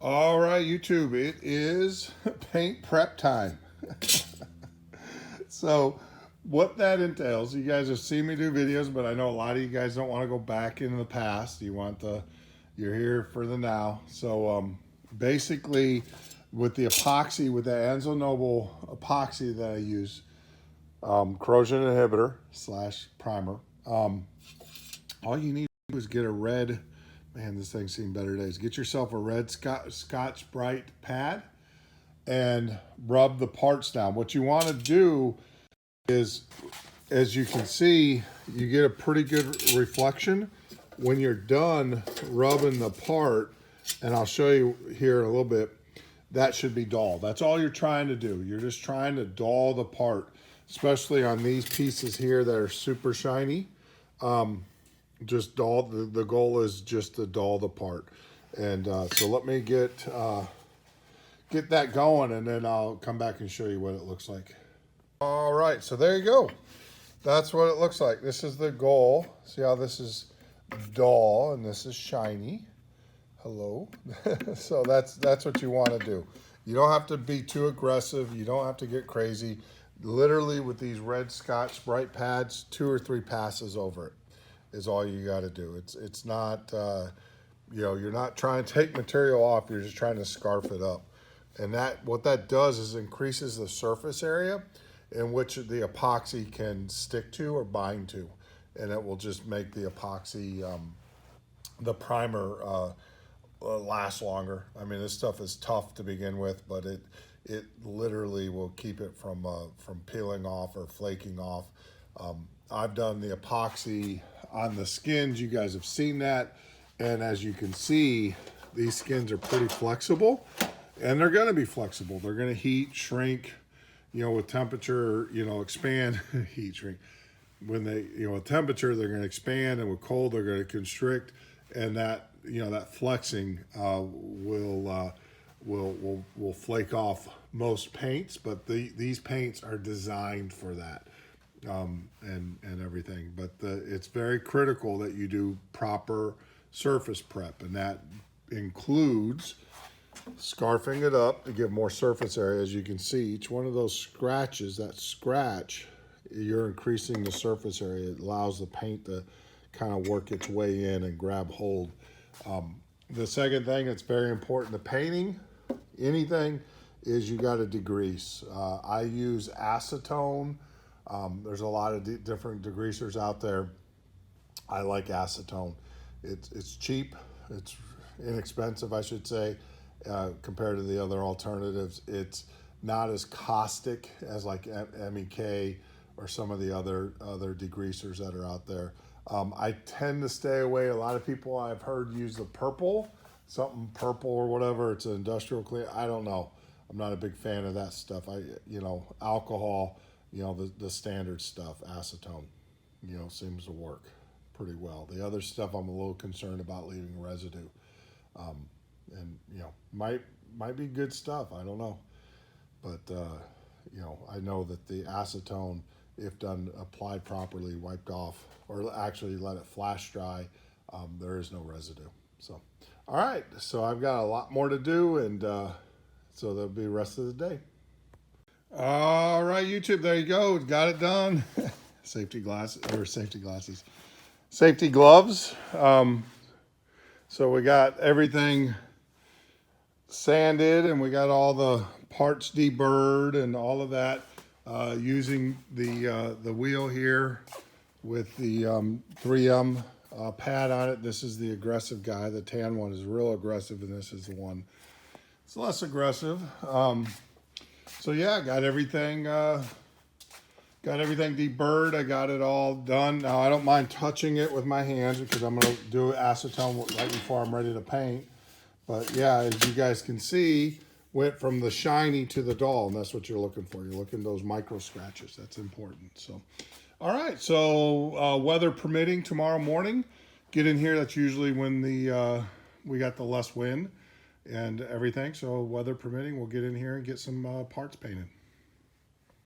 All right, YouTube, it is paint prep time. So, what that entails, you guys have seen me do videos, but I know a lot of you guys don't want to go back into the past. You're here for the now. So, basically, with the epoxy, with the Anzo Noble epoxy that I use, corrosion inhibitor / primer, all you need is get a red, man, this thing's seen better days. Get yourself a red Scotch Brite pad and rub the parts down. What you want to do is, as you can see, you get a pretty good reflection. When you're done rubbing the part, and I'll show you here in a little bit, that should be dull. That's all you're trying to do. You're just trying to dull the part, especially on these pieces here that are super shiny. Just dull, the goal is just to dull the part. And so let me get that going, and then I'll come back and show you what it looks like. All right, so there you go. That's what it looks like. This is the goal. See how this is dull and this is shiny. Hello. So that's what you want to do. You don't have to be too aggressive. You don't have to get crazy. Literally with these red Scotch Brite pads, 2 or 3 passes over it is all you got to do. It's not, you're not trying to take material off. You're just trying to scarf it up. And what that does is increases the surface area in which the epoxy can stick to or bind to. And it will just make the epoxy, the primer, last longer. I mean, this stuff is tough to begin with, but it literally will keep it from peeling off or flaking off. I've done the epoxy on the skins. You guys have seen that. And as you can see, these skins are pretty flexible, and they're going to be flexible. They're going to heat, shrink, with temperature, expand, heat, shrink. When they, with temperature, they're going to expand, and with cold, they're going to constrict. And that, that flexing will flake off most paints, but these paints are designed for that. And everything, but it's very critical that you do proper surface prep, and that includes scarfing it up to give more surface area. As you can see, each one of those scratches, that scratch, you're increasing the surface area. It allows the paint to kind of work its way in and grab hold. The second thing that's very important to painting anything is you got to degrease. I use acetone. There's a lot of different degreasers out there. I like acetone. It's cheap. It's inexpensive, I should say, compared to the other alternatives. It's not as caustic as like MEK or some of the other degreasers that are out there. I tend to stay away. A lot of people I've heard use the something purple or whatever. It's an industrial clean. I don't know. I'm not a big fan of that stuff. Alcohol. The standard stuff, acetone, seems to work pretty well. The other stuff I'm a little concerned about leaving residue. And, might be good stuff. I don't know. But, I know that the acetone, if applied properly, wiped off, or actually let it flash dry, there is no residue. So, all right. So I've got a lot more to do, and so there'll be the rest of the day. All right, YouTube, there you go. Got it done. Safety gloves. So we got everything sanded, and we got all the parts deburred and all of that, using the wheel here with the 3M pad on it. This is the aggressive guy. The tan one is real aggressive, and this is the one it's less aggressive. So yeah, got everything deburred. I got it all done. Now I don't mind touching it with my hands because I'm gonna do acetone right before I'm ready to paint. But yeah, as you guys can see, went from the shiny to the dull, and that's what you're looking for. You're looking at those micro scratches. That's important. So, all right. So weather permitting, tomorrow morning, get in here. That's usually when we got the less wind and everything. So weather permitting, we'll get in here and get some parts painted.